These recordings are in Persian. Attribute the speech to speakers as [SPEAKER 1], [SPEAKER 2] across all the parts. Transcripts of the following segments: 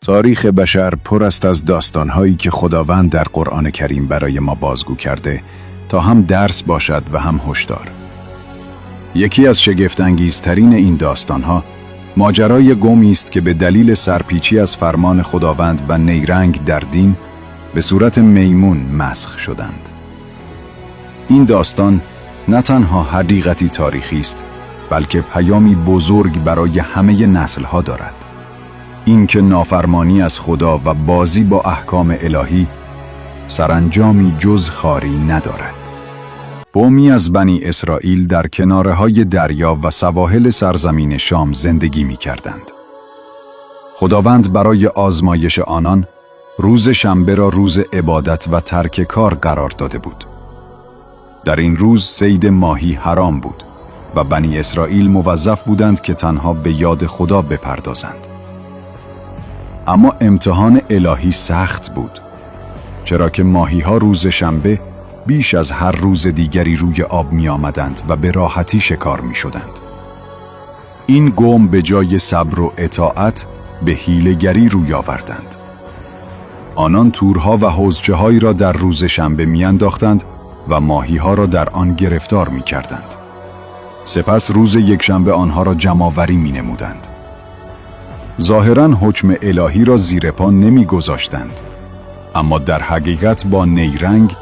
[SPEAKER 1] تاریخ بشر پر است از داستان‌هایی که خداوند در قرآن کریم برای ما بازگو کرده تا هم درس باشد و هم هشدار. یکی از شگفت‌انگیزترین این داستان‌ها ماجرای قومی است که به دلیل سرپیچی از فرمان خداوند و نیرنگ در دین به صورت میمون مسخ شدند. این داستان نه تنها حقیقتی تاریخی است، بلکه پیامی بزرگ برای همه نسل‌ها دارد. این که نافرمانی از خدا و بازی با احکام الهی سرانجامی جز خواری ندارد. قومی از بنی اسرائیل در کناره‌های دریا و سواحل سرزمین شام زندگی می‌کردند. خداوند برای آزمایش آنان روز شنبه را روز عبادت و ترک کار قرار داده بود. در این روز صید ماهی حرام بود و بنی اسرائیل موظف بودند که تنها به یاد خدا بپردازند. اما امتحان الهی سخت بود، چرا که ماهی‌ها روز شنبه بیش از هر روز دیگری روی آب می آمدند و به راحتی شکار می شدند. این قوم به جای صبر و اطاعت به حیله‌گری روی آوردند. آنان تورها و حوضچه‌هایی را در روز شنبه می انداختند و ماهی‌ها را در آن گرفتار می کردند. سپس روز یکشنبه آنها را جمع‌آوری می نمودند. ظاهراً حکم الهی را زیر پا نمی گذاشتند، اما در حقیقت با نیرنگ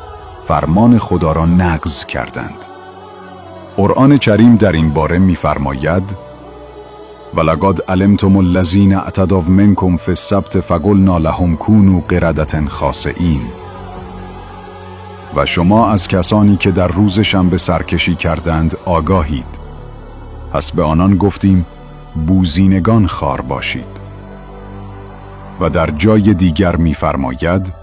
[SPEAKER 1] فرمان خدا را نقض کردند. قرآن کریم در این باره می‌فرماید: وَلَقَدْ عَلِمْتُمُ الَّذِينَ اعْتَدَوْا مِنكُمْ فِي السَّبْتِ فَقُلْنَا لَهُمْ كُونُوا قِرَدَةً خَاسِئِینَ. و شما از کسانی که در روز شنبه سرکشی کردند آگاهید. پس به آنان گفتیم بوزینگان خوار باشید. و در جای دیگر می‌فرماید: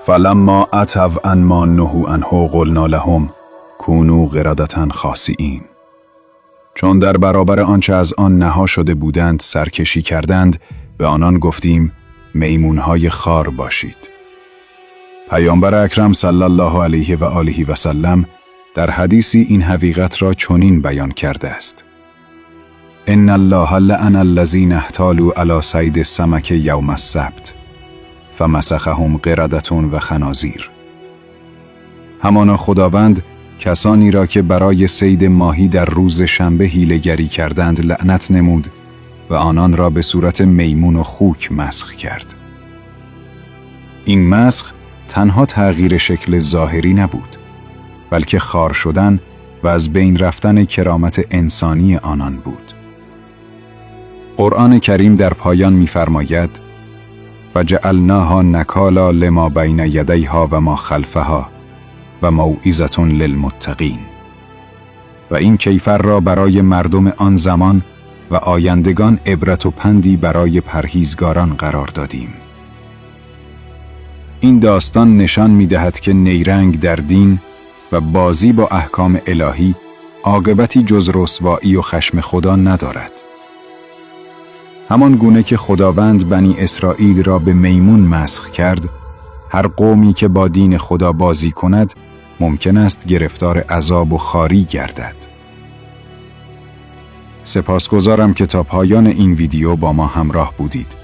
[SPEAKER 1] فلما اتوا عن ما نهوا عنه قلنا لهم كونوا قردة خاسئین. چون در برابر آنچه از آن نها شده بودند سرکشی کردند، به آنان گفتیم میمونهای خوار باشید. پیامبر اکرم صلی الله علیه و آله و سلم در حدیثی این حقیقت را چنین بیان کرده است: ان الله لعن الذین احتالوا علی صید السمک یوم السبت فمسخهم قردة و خنازیر. همانا خداوند کسانی را که برای صید ماهی در روز شنبه حیله‌گری کردند لعنت نمود و آنان را به صورت میمون و خوک مسخ کرد. این مسخ تنها تغییر شکل ظاهری نبود، بلکه خوار شدن و از بین رفتن کرامت انسانی آنان بود. قرآن کریم در پایان می‌فرماید: فجعلناها نکالا لما بین یدیها و ما خلفها و موعظة للمتقین. و این کیفر را برای مردم آن زمان و آیندگان عبرت و پندی برای پرهیزگاران قرار دادیم. این داستان نشان می‌دهد که نیرنگ در دین و بازی با احکام الهی عاقبتی جز رسوایی و خشم خدا ندارد. همان گونه که خداوند بنی اسرائیل را به میمون مسخ کرد، هر قومی که با دین خدا بازی کند ممکن است گرفتار عذاب و خواری گردد. سپاسگزارم که تا پایان این ویدیو با ما همراه بودید.